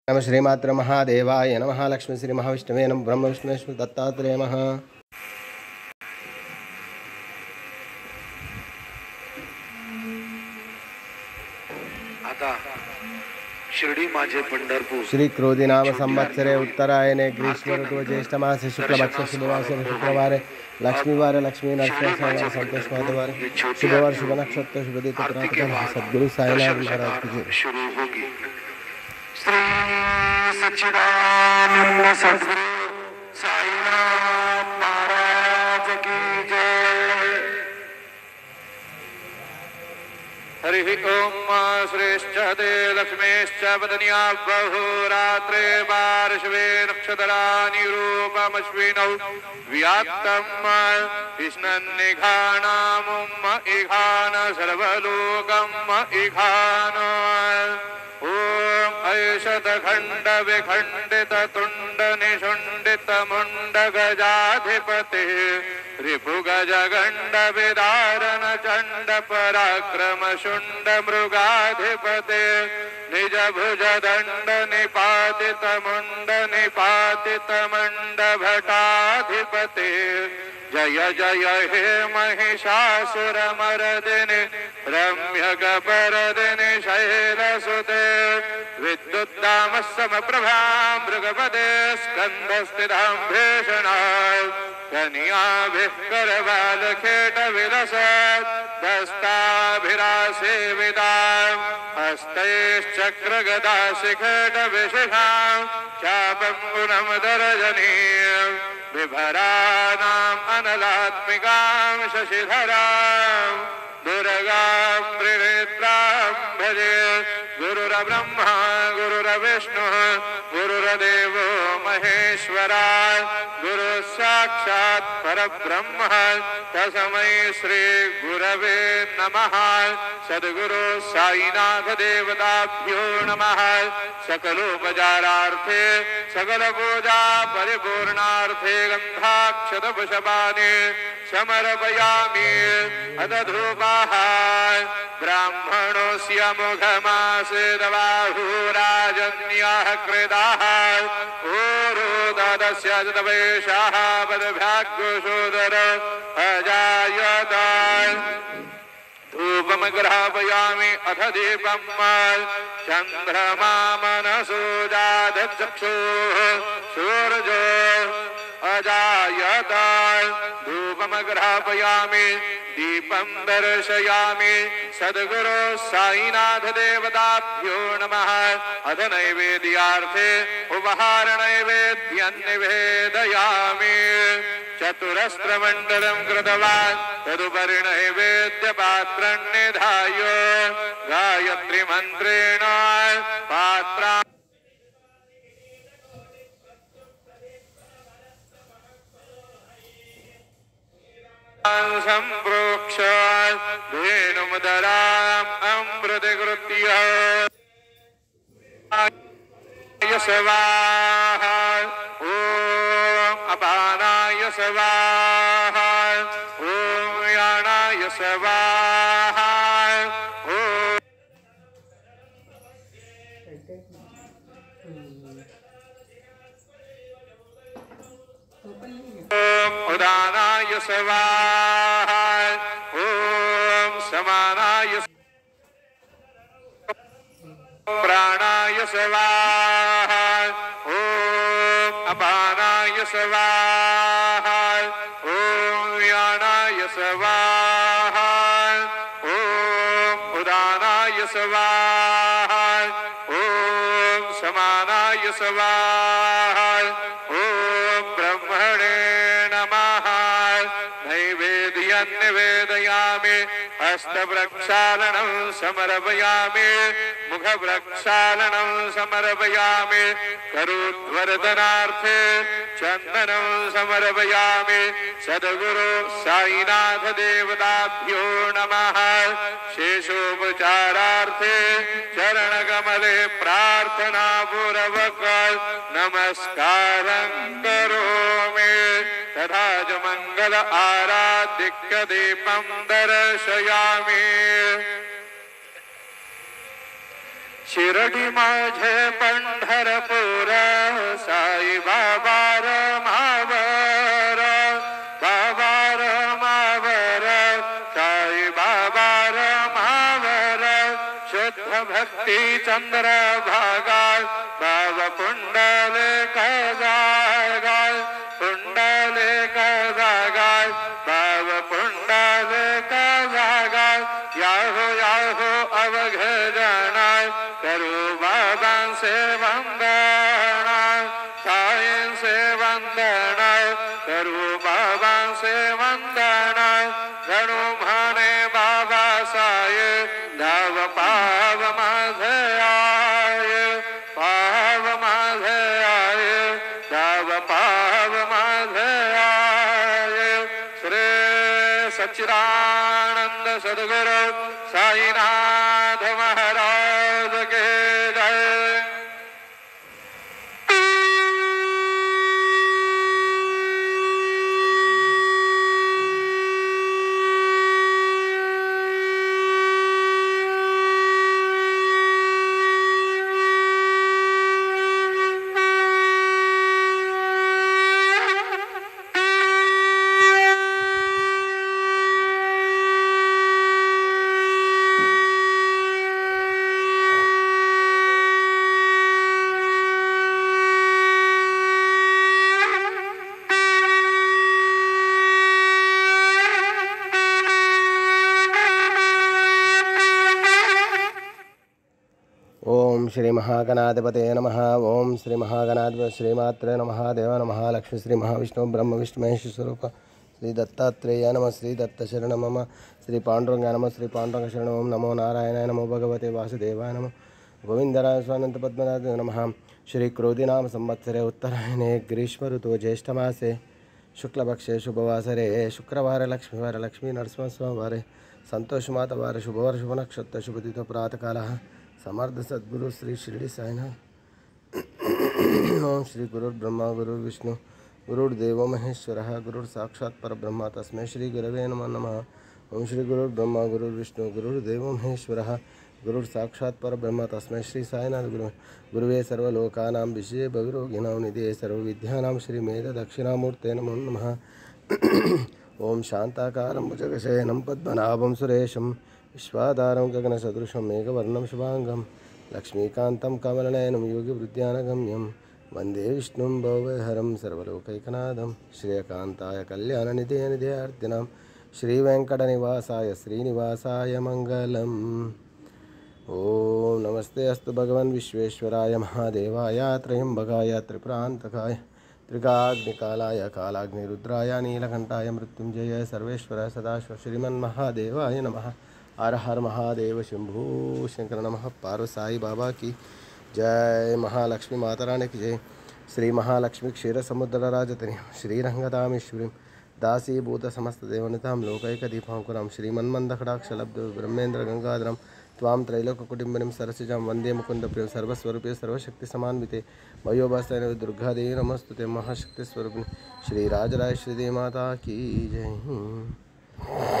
नमः श्रीमात्र महादेवाय नमः लक्ष्मी श्री महाविष्णवे नमः ब्रह्म विष्णु दत्तात्रेय नमः। आता शिर्डी माझे पंढरपूर श्री क्रोधी नाम संवत्सरे उत्तरायणे ग्रीष्म ऋतु ज्येष्ठ मासे शुक्लपक्ष शुभवासरे शुक्रवारे लक्ष्मीवार लक्ष्मी नरसिंह संतोषवार शुभवार शुभ नक्षत्र शुभदित सद्गुरु साईनाथ महाराज की जय। शुरू होगी। श्री सच्चिदानंद सद्गुरु साईनाथ महाराज की जय। हरि ओम श्रेष्ठ दे लक्ष्मीश्च वदन्या बहुरात्रे बार्शवे नक्षत्राणि रूपमश्विनौ व्याप्तम् विष्णन्निघानामुम् इघान सर्वलोकम् इघान। ओम ऐशतखण्ड विखण्डित तुण्ड निषुण्डित मुण्ड गजाधिपते रिपुगज गण्ड विदारण चण्ड पराक्रम शुण्ड मृगाधिपते निज भुज दण्ड निपातित मुण्ड निपातित मण्ड भटाधिपते जय जय हे महिषासुरमर्दिनि रम्यकपर्दिनि शैलसुते विद्युद्दामः समप्रभां मृगपदे स्कन्धस्थितां भीषणां कन्याभिः करबालखेटविलसत् दस्ताभिरासेवितां हस्तैश्चक्रगदाशिखेटविशिखां चापं गुणं दर्जनीं विभराणाम् अनलात्मिकां शशिधरां दुर्गां त्रिनेत्रां भजे। गुरुर्ब्रह्मा गुरुर्विष्णुः गुरुर्देवो महेश्वरा गुरुः साक्षात् परब्रह्म तस्मै श्री गुरवे नमः। सद्गुरु साईनाथ देवताभ्यो नमः। सकलोपचारार्थे सकल पूजा परिपूर्णार्थे गन्धाक्षतपुष्पाणि समर्पयामि। अथ धूपाः ब्राह्मणोऽस्य मुखमासीदबाहुराजन्याः कृताः ऊरुदस्य तवेषाः पदभ्याग्शोदर अजायत। धूपमग्रापयामि अथ दीपं चन्द्रमा मनसो जातचक्षुः सूर्यो अजायत। धूपमग्रापयामि दीपं दर्शयामि। सद्गुरु साईनाथ देवताभ्यो नमः। अथ नैवेद्यार्थे उपहार नैवेद्यं निवेदयामि। चतुरस्त्रमण्डलं कृतवान् तदुपरि नैवेद्यपात्रं निधाय गायत्री मन्त्रेण पात्रा सम्प्रोक्ष धेनुमुदराम् अमृतकृत्य स्वाहा। ॐ अपानाय स्वाहा ॐ यानाय स्वाहा ॐ उदानाय स्वाहा ॐ समानाय प्राणाय स्वाहा ॐ अपानाय स्वाहा ॐ यानाय स्वाहा ॐ उदानाय स्वाहा ॐ समानाय स्वाहा ॐ ब्रह्मणे नमः। नैवेद्यं निवेदयामि। हस्तप्रक्षालनं समर्पयामि। मुखप्रक्षालनं समर्पयामि। करोद्वर्धनार्थे चन्दनं समर्पयामि। सद्गुरु साईनाथ देवताभ्यो नमः। शेषोपचारार्थे चरणकमले प्रार्थनापूर्वक नमस्कारं करोमि। तथा च मंगल आराधिक्य दीपं दर्शयामि। शिरडी माझे पंढरपूर साई बाबा रमावर बाबा रमावर साई बाबा रमावर शुद्ध भक्ती चंद्र भागा बाबा पुंडले जागाय पुंडले जागाय बाबा पुंडले जागाय याहो अवघ जनाय करू बाबांसे वंदना साईं से वंदना करू बाबांसे वंदना गणू म्हणे बाबा साय धाव पाव माझे आय पाव माझे आय धाव पाव माझे आय श्री सच्चिदानंद सद्गुरु साईनाथ महाराज के जय। ओम श्री महागणाधिपते नमः। ओम श्री महागणाधिपति श्रीमात्रे नमः। देव नमः। लक्ष्मी श्री महाविष्णु ब्रह्म विष्णु महेश स्वरूप श्री दत्तात्रेय नमः। श्री दत्त शरण मम। श्री पांडुरंग नमः। श्री पांडुरंग शरण ओम नमो नारायणाय नमो भगवते वासुदेवाय नमः। गोविंदराय स्वानंद पद्मनाथ नमः। श्री क्रोधिनाम संवत्सरे उत्तरायणे ग्रीष्म ऋतु ज्येष्ठमासे शुक्लपक्षे शुभवासरे शुक्रवार लक्ष्मीवार लक्ष्मी नरसिंहस्वामिवारे संतोषमातवार शुभवार शुभ नक्षत्र शुभतिथि प्रातःकालः समर्थ सद्गुरु श्री शिरडी साईनाथ। ओम श्री गुरुर्ब्रह्मा गुरुर्विष्णु गुरुर्देवो महेश्वरः गुरुर् साक्षात् परब्रह्म तस्मै श्री गुरवे नमः। ओम श्री गुरुर्ब्रह्मा गुरुर्विष्णु गुरुर्देवो महेश्वरः गुरुर् साक्षात् परब्रह्म तस्मै श्री साईनाथ गुरुवे सर्वलोकानां विषये भगरोगिणां निधये सर्वविद्यानां श्रीमेध दक्षिणामूर्ते नमो नमः। ओम शांताकारं भुजगशयनं पद्मनाभं सुरेशं विश्वाधारं गगनसदृशं मेघवर्णं शुभांगं लक्ष्मीकान्तं कमलनयनं योगिवृद्ध्यानगम्यं वन्दे विष्णुं भवहरं सर्वलोकैकनाथं श्रेयकान्ताय कल्याणनिधये निधयार्थिनां श्रीवेङ्कटनिवासाय श्रीनिवासाय मङ्गलम्। ओम नमस्ते अस्तु भगवन् विश्वेश्वराय महादेवाय त्र्यम्बकाय त्रिपुरान्तकाय त्रिकाग्निकालाय कालाग्निरुद्राय नीलकण्ठाय मृत्युञ्जयाय सर्वेश्वराय सदाशिव श्रीमन्महादेवाय नमः। हर हर महादेव शंभू शंकर नमः। पार्व साई बाबा की जय। महालक्ष्मी माता रानी की जय। श्री महालक्ष्मी क्षीर समुद्र राजतनी श्रीरंगदामेश्वरी दासीभूत समस्त देवनितां लोकैकदीपांकुरां श्रीमन्मन्दकटाक्षलब्ध ब्रह्मेन्द्र गंगाधरं त्वां त्रैलोक्यकुटुम्बिनीं सरसिजां वन्दे मुकुन्दप्रियं सर्वस्वरूपे सर्वशक्तिसमान्विते मयोभासने दुर्गादेवी नमस्तुते महाशक्तिस्वरूपिणी श्रीराजराजेश्वरी माता की जय।